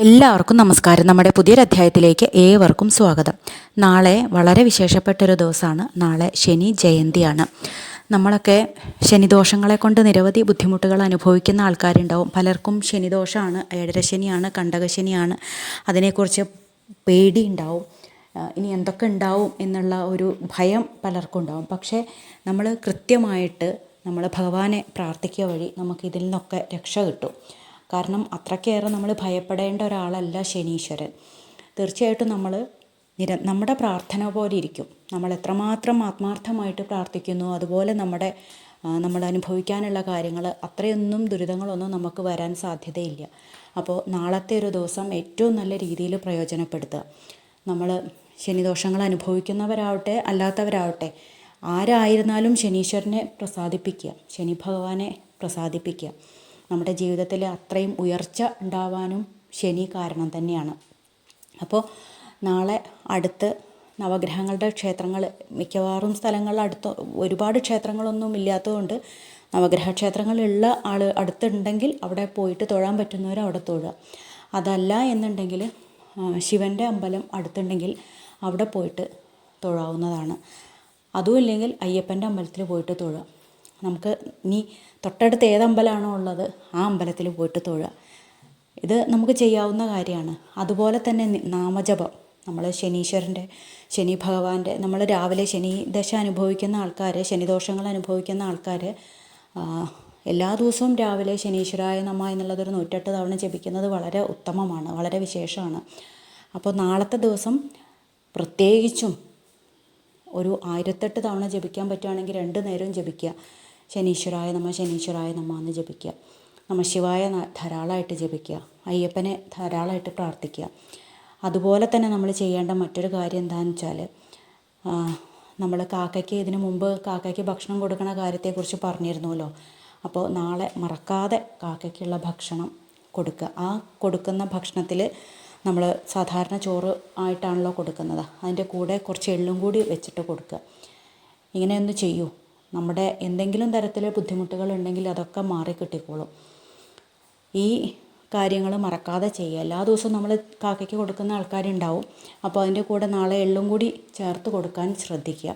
എല്ലാവർക്കും നമസ്കാരം. നമ്മുടെ പുതിയൊരു അധ്യായത്തിലേക്ക് ഏവർക്കും സ്വാഗതം. നാളെ വളരെ വിശേഷപ്പെട്ടൊരു ദിവസമാണ്. നാളെ ശനി ജയന്തിയാണ്. നമ്മളൊക്കെ ശനിദോഷങ്ങളെ കൊണ്ട് നിരവധി ബുദ്ധിമുട്ടുകൾ അനുഭവിക്കുന്ന ആൾക്കാരുണ്ടാവും. പലർക്കും ശനിദോഷമാണ്, ഏഴരശനിയാണ്, കണ്ടകശനിയാണ്. അതിനെക്കുറിച്ച് പേടിയുണ്ടാവും. ഇനി എന്തൊക്കെ ഉണ്ടാവും എന്നുള്ള ഒരു ഭയം പലർക്കും ഉണ്ടാവും. പക്ഷേ നമ്മൾ കൃത്യമായിട്ട് നമ്മൾ ഭഗവാനെ പ്രാർത്ഥിക്കുക വഴി നമുക്കിതിൽ നിന്നൊക്കെ രക്ഷ കിട്ടും. കാരണം അത്രയ്ക്കേറെ നമ്മൾ ഭയപ്പെടേണ്ട ഒരാളല്ല ശനീശ്വരൻ. തീർച്ചയായിട്ടും നമ്മുടെ പ്രാർത്ഥന പോലെ ഇരിക്കും. നമ്മൾ എത്രമാത്രം ആത്മാർത്ഥമായിട്ട് പ്രാർത്ഥിക്കുന്നു അതുപോലെ നമ്മൾ അനുഭവിക്കാനുള്ള കാര്യങ്ങൾ, അത്രയൊന്നും ദുരിതങ്ങളൊന്നും നമുക്ക് വരാൻ സാധ്യതയില്ല. അപ്പോൾ നാളത്തെ ഒരു ദിവസം ഏറ്റവും നല്ല രീതിയിൽ പ്രയോജനപ്പെടുത്തുക. നമ്മൾ ശനിദോഷങ്ങൾ അനുഭവിക്കുന്നവരാവട്ടെ അല്ലാത്തവരാവട്ടെ ആരായിരുന്നാലും ശനീശ്വരനെ പ്രസാദിപ്പിക്കുക, ശനി ഭഗവാനെ പ്രസാദിപ്പിക്കുക. നമ്മുടെ ജീവിതത്തിൽ അത്രയും ഉയർച്ച ഉണ്ടാവാനും ശനി കാരണം തന്നെയാണ്. അപ്പോൾ നാളെ അടുത്ത് നവഗ്രഹങ്ങളുടെ ക്ഷേത്രങ്ങൾ മിക്കവാറും സ്ഥലങ്ങളിൽ ഒരുപാട് ക്ഷേത്രങ്ങളൊന്നും ഇല്ലാത്തതുകൊണ്ട് നവഗ്രഹ ക്ഷേത്രങ്ങളുള്ള അടുത്തുണ്ടെങ്കിൽ അവിടെ പോയിട്ട് തൊഴാൻ പറ്റുന്നവർ അവിടെ തൊഴുക. അതല്ല എന്നുണ്ടെങ്കിൽ ശിവൻ്റെ അമ്പലം അടുത്തുണ്ടെങ്കിൽ അവിടെ പോയിട്ട് തൊഴാവുന്നതാണ്. അതുമില്ലെങ്കിൽ അയ്യപ്പൻ്റെ അമ്പലത്തിൽ പോയിട്ട് തൊഴുക. നമുക്ക് ഇനി തൊട്ടടുത്ത് ഏതമ്പലമാണോ ഉള്ളത് ആ അമ്പലത്തിൽ പോയിട്ട് തൊഴുക. ഇത് നമുക്ക് ചെയ്യാവുന്ന കാര്യമാണ്. അതുപോലെ തന്നെ നാമജപം, നമ്മൾ ശനി ഭഗവാന്റെ നമ്മൾ രാവിലെ ശനി ദശ അനുഭവിക്കുന്ന ആൾക്കാർ, ശനിദോഷങ്ങൾ അനുഭവിക്കുന്ന ആൾക്കാർ എല്ലാ ദിവസവും രാവിലെ ശനീശ്വരായ നമഃ എന്നുള്ളതൊരു 108 തവണ ജപിക്കുന്നത് വളരെ ഉത്തമമാണ്, വളരെ വിശേഷമാണ്. അപ്പോൾ നാളത്തെ ദിവസം പ്രത്യേകിച്ചും ഒരു 1008 തവണ ജപിക്കാൻ പറ്റുകയാണെങ്കിൽ 2 നേരവും ജപിക്കുക. ശനീശ്വരായ നമഃ എന്ന് ജപിക്കുക. നമഃശിവായ ധാരാളമായിട്ട് ജപിക്കുക. അയ്യപ്പനെ ധാരാളമായിട്ട് പ്രാർത്ഥിക്കുക. അതുപോലെ തന്നെ നമ്മൾ ചെയ്യേണ്ട മറ്റൊരു കാര്യം എന്താണെന്ന് വെച്ചാൽ, നമ്മൾ ഇതിനു മുമ്പ് കാക്കയ്ക്ക് ഭക്ഷണം കൊടുക്കുന്ന കാര്യത്തെക്കുറിച്ച് പറഞ്ഞിരുന്നല്ലോ. അപ്പോൾ നാളെ മറക്കാതെ കാക്കയ്ക്കുള്ള ഭക്ഷണം കൊടുക്കുക. ആ കൊടുക്കുന്ന ഭക്ഷണത്തിൽ നമ്മൾ സാധാരണ ചോറ് ആയിട്ടാണല്ലോ കൊടുക്കുന്നത്, അതിൻ്റെ കൂടെ കുറച്ച് എള്ളും കൂടി വെച്ചിട്ട് കൊടുക്കുക. ഇങ്ങനെയൊന്ന് ചെയ്യൂ. നമ്മുടെ എന്തെങ്കിലും തരത്തിൽ ബുദ്ധിമുട്ടുകൾ ഉണ്ടെങ്കിൽ അതൊക്കെ മാറിക്കിട്ടിക്കോളും. ഈ കാര്യങ്ങൾ മറക്കാതെ ചെയ്യുക. എല്ലാ ദിവസവും നമ്മൾ കാക്കയ്ക്ക് കൊടുക്കുന്ന ആൾക്കാരുണ്ടാവും. അപ്പോൾ അതിൻ്റെ കൂടെ നാളെ എള്ളും കൂടി ചേർത്ത് കൊടുക്കാൻ ശ്രദ്ധിക്കുക.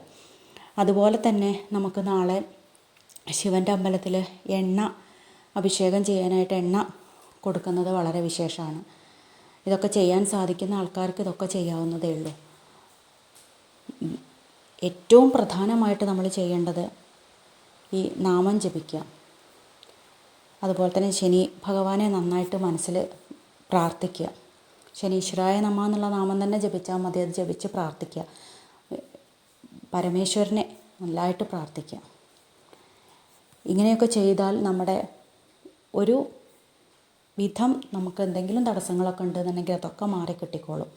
അതുപോലെ തന്നെ നമുക്ക് നാളെ ശിവൻ്റെ അമ്പലത്തിൽ അഭിഷേകം ചെയ്യാനായിട്ട് എണ്ണ കൊടുക്കുന്നത് വളരെ വിശേഷമാണ്. ഇതൊക്കെ ചെയ്യാൻ സാധിക്കുന്ന ആൾക്കാർക്ക് ഇതൊക്കെ ചെയ്യാവുന്നതേ ഉള്ളൂ. ഏറ്റവും പ്രധാനമായിട്ട് നമ്മൾ ചെയ്യേണ്ടത് ഈ നാമം ജപിക്കുക. അതുപോലെ തന്നെ ശനി ഭഗവാനെ നന്നായിട്ട് മനസ്സിൽ പ്രാർത്ഥിക്കുക. ശനീശ്വരായ നമഃ എന്നുള്ള നാമം തന്നെ ജപിച്ചാൽ മതി. അത് ജപിച്ച് പ്രാർത്ഥിക്കുക. പരമേശ്വരനെ നല്ലതായിട്ട് പ്രാർത്ഥിക്കുക. ഇങ്ങനെയൊക്കെ ചെയ്താൽ നമ്മുടെ ഒരു വിധം നമുക്ക് എന്തെങ്കിലും തടസ്സങ്ങളൊക്കെ ഉണ്ടെന്നുണ്ടെങ്കിൽ അതൊക്കെ മാറിക്കിട്ടിക്കോളും.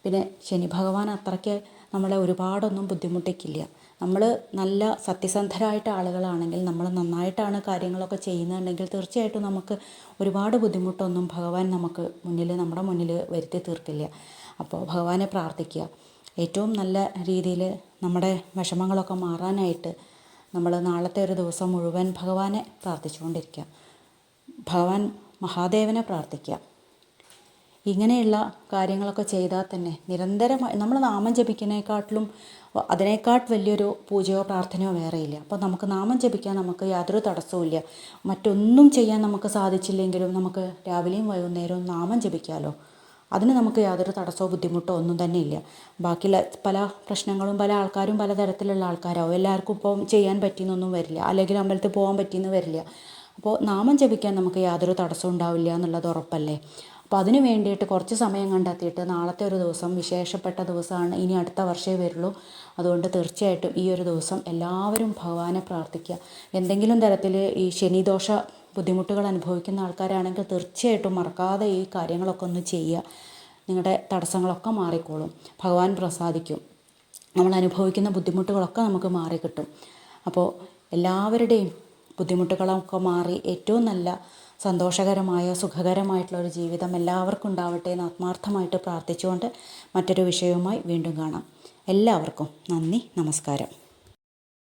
പിന്നെ ശനി ഭഗവാൻ അത്രയ്ക്ക് നമ്മളെ ഒരുപാടൊന്നും ബുദ്ധിമുട്ടിക്കില്ല. നമ്മൾ നല്ല സത്യസന്ധരായിട്ട് ആളുകളാണെങ്കിൽ, നമ്മൾ നന്നായിട്ടാണ് കാര്യങ്ങളൊക്കെ ചെയ്യുന്നുണ്ടെങ്കിൽ തീർച്ചയായിട്ടും നമുക്ക് ഒരുപാട് ബുദ്ധിമുട്ടൊന്നും ഭഗവാൻ നമ്മുടെ മുന്നിൽ വരുത്തി തീർക്കില്ല. അപ്പോൾ ഭഗവാനെ പ്രാർത്ഥിക്കുക. ഏറ്റവും നല്ല രീതിയിൽ നമ്മുടെ വിഷമങ്ങളൊക്കെ മാറാനായിട്ട് നമ്മൾ നാളത്തെ ഒരു ദിവസം മുഴുവൻ ഭഗവാനെ പ്രാർത്ഥിച്ചുകൊണ്ടിരിക്കുക. ഭഗവാൻ മഹാദേവനെ പ്രാർത്ഥിക്കുക. ഇങ്ങനെയുള്ള കാര്യങ്ങളൊക്കെ ചെയ്താൽ തന്നെ നിരന്തരമായി നമ്മൾ നാമം ജപിക്കുന്നതിനെക്കാട്ടിലും അതിനേക്കാൾ വലിയൊരു പൂജയോ പ്രാർത്ഥനയോ വേറെയില്ല. അപ്പോൾ നമുക്ക് നാമം ജപിക്കാൻ നമുക്ക് യാതൊരു തടസ്സവുമില്ല. മറ്റൊന്നും ചെയ്യാൻ നമുക്ക് സാധിച്ചില്ലെങ്കിലും നമുക്ക് രാവിലെയും വൈകുന്നേരവും നാമം ജപിക്കാമല്ലോ. അതിന് നമുക്ക് യാതൊരു തടസ്സമോ ബുദ്ധിമുട്ടോ ഒന്നും തന്നെ ഇല്ല. ബാക്കിയുള്ള പല പ്രശ്നങ്ങളും പല ആൾക്കാരും പലതരത്തിലുള്ള ആൾക്കാരാവും. എല്ലാവർക്കും ഇപ്പം ചെയ്യാൻ പറ്റിയെന്നൊന്നും വരില്ല, അല്ലെങ്കിൽ അമ്പലത്തിൽ പോകാൻ പറ്റിയെന്ന് വരില്ല. അപ്പോൾ നാമം ജപിക്കാൻ നമുക്ക് യാതൊരു തടസ്സവും ഉണ്ടാവില്ല എന്നുള്ളത് ഉറപ്പല്ലേ. അപ്പോൾ അതിന് വേണ്ടിയിട്ട് കുറച്ച് സമയം കണ്ടെത്തിയിട്ട് നാളത്തെ ഒരു ദിവസം വിശേഷപ്പെട്ട ദിവസമാണ്. ഇനി അടുത്ത വർഷമേ വരുള്ളൂ. അതുകൊണ്ട് തീർച്ചയായിട്ടും ഈ ഒരു ദിവസം എല്ലാവരും ഭഗവാനെ പ്രാർത്ഥിക്കുക. എന്തെങ്കിലും തരത്തിൽ ഈ ശനിദോഷ ബുദ്ധിമുട്ടുകൾ അനുഭവിക്കുന്ന ആൾക്കാരാണെങ്കിൽ തീർച്ചയായിട്ടും മറക്കാതെ ഈ കാര്യങ്ങളൊക്കെ ഒന്ന് ചെയ്യുക. നിങ്ങളുടെ തടസ്സങ്ങളൊക്കെ മാറിക്കോളും. ഭഗവാൻ പ്രസാദിക്കും. നമ്മൾ അനുഭവിക്കുന്ന ബുദ്ധിമുട്ടുകളൊക്കെ നമുക്ക് മാറിക്കിട്ടും. അപ്പോൾ എല്ലാവരുടെയും ബുദ്ധിമുട്ടുകളൊക്കെ മാറി ഏറ്റവും നല്ല സന്തോഷകരമായ സുഖകരമായിട്ടുള്ള ഒരു ജീവിതം എല്ലാവർക്കും ഉണ്ടാവട്ടെ എന്ന് ആത്മാർത്ഥമായിട്ട് പ്രാർത്ഥിച്ചുകൊണ്ട് മറ്റൊരു വിഷയവുമായി വീണ്ടും കാണാം. എല്ലാവർക്കും നന്ദി, നമസ്കാരം.